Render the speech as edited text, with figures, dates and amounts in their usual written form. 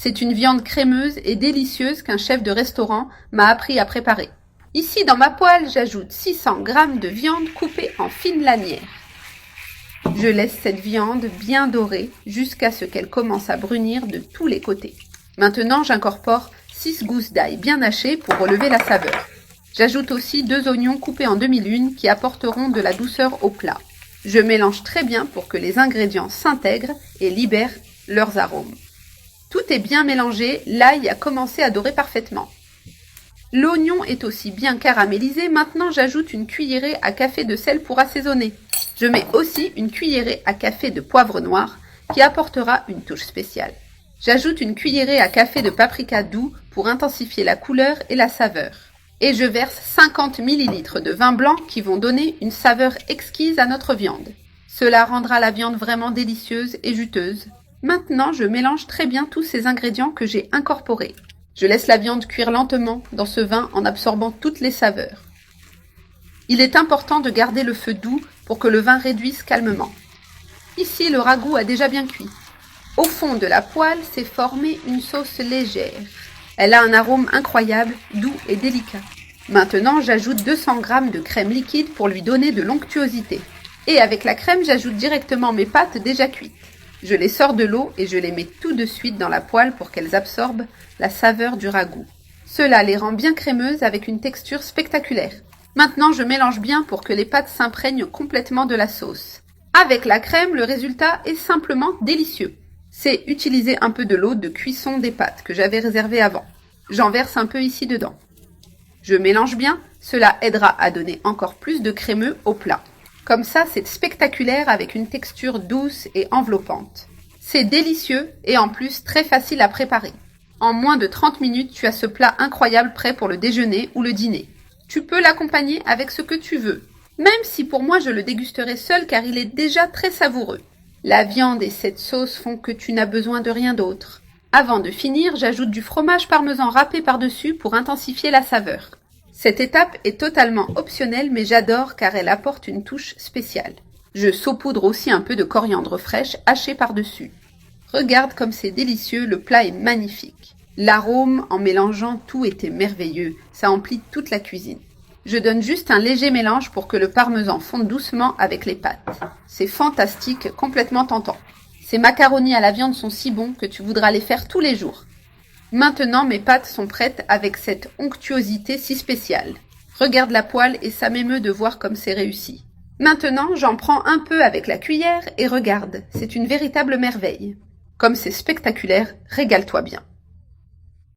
C'est une viande crémeuse et délicieuse qu'un chef de restaurant m'a appris à préparer. Ici, dans ma poêle, j'ajoute 600 g de viande coupée en fines lanières. Je laisse cette viande bien dorée jusqu'à ce qu'elle commence à brunir de tous les côtés. Maintenant, j'incorpore 6 gousses d'ail bien hachées pour relever la saveur. J'ajoute aussi 2 oignons coupés en demi-lune qui apporteront de la douceur au plat. Je mélange très bien pour que les ingrédients s'intègrent et libèrent leurs arômes. Tout est bien mélangé, l'ail a commencé à dorer parfaitement. L'oignon est aussi bien caramélisé, maintenant j'ajoute une cuillerée à café de sel pour assaisonner. Je mets aussi une cuillerée à café de poivre noir qui apportera une touche spéciale. J'ajoute une cuillerée à café de paprika doux pour intensifier la couleur et la saveur. Et je verse 50 ml de vin blanc qui vont donner une saveur exquise à notre viande. Cela rendra la viande vraiment délicieuse et juteuse. Maintenant, je mélange très bien tous ces ingrédients que j'ai incorporés. Je laisse la viande cuire lentement dans ce vin en absorbant toutes les saveurs. Il est important de garder le feu doux pour que le vin réduise calmement. Ici, le ragoût a déjà bien cuit. Au fond de la poêle s'est formée une sauce légère. Elle a un arôme incroyable, doux et délicat. Maintenant, j'ajoute 200 g de crème liquide pour lui donner de l'onctuosité. Et avec la crème, j'ajoute directement mes pâtes déjà cuites. Je les sors de l'eau et je les mets tout de suite dans la poêle pour qu'elles absorbent la saveur du ragoût. Cela les rend bien crémeuses avec une texture spectaculaire. Maintenant, je mélange bien pour que les pâtes s'imprègnent complètement de la sauce. Avec la crème, le résultat est simplement délicieux. C'est utiliser un peu de l'eau de cuisson des pâtes que j'avais réservée avant. J'en verse un peu ici dedans. Je mélange bien, cela aidera à donner encore plus de crémeux au plat. Comme ça, c'est spectaculaire avec une texture douce et enveloppante. C'est délicieux et en plus très facile à préparer. En moins de 30 minutes, tu as ce plat incroyable prêt pour le déjeuner ou le dîner. Tu peux l'accompagner avec ce que tu veux, même si pour moi je le dégusterai seul car il est déjà très savoureux. La viande et cette sauce font que tu n'as besoin de rien d'autre. Avant de finir, j'ajoute du fromage parmesan râpé par-dessus pour intensifier la saveur. Cette étape est totalement optionnelle mais j'adore car elle apporte une touche spéciale. Je saupoudre aussi un peu de coriandre fraîche hachée par-dessus. Regarde comme c'est délicieux, le plat est magnifique. L'arôme en mélangeant tout était merveilleux, ça emplit toute la cuisine. Je donne juste un léger mélange pour que le parmesan fonde doucement avec les pâtes. C'est fantastique, complètement tentant. Ces macaronis à la viande sont si bons que tu voudras les faire tous les jours. Maintenant, mes pâtes sont prêtes avec cette onctuosité si spéciale. Regarde la poêle et ça m'émeut de voir comme c'est réussi. Maintenant, j'en prends un peu avec la cuillère et regarde, c'est une véritable merveille. Comme c'est spectaculaire, régale-toi bien.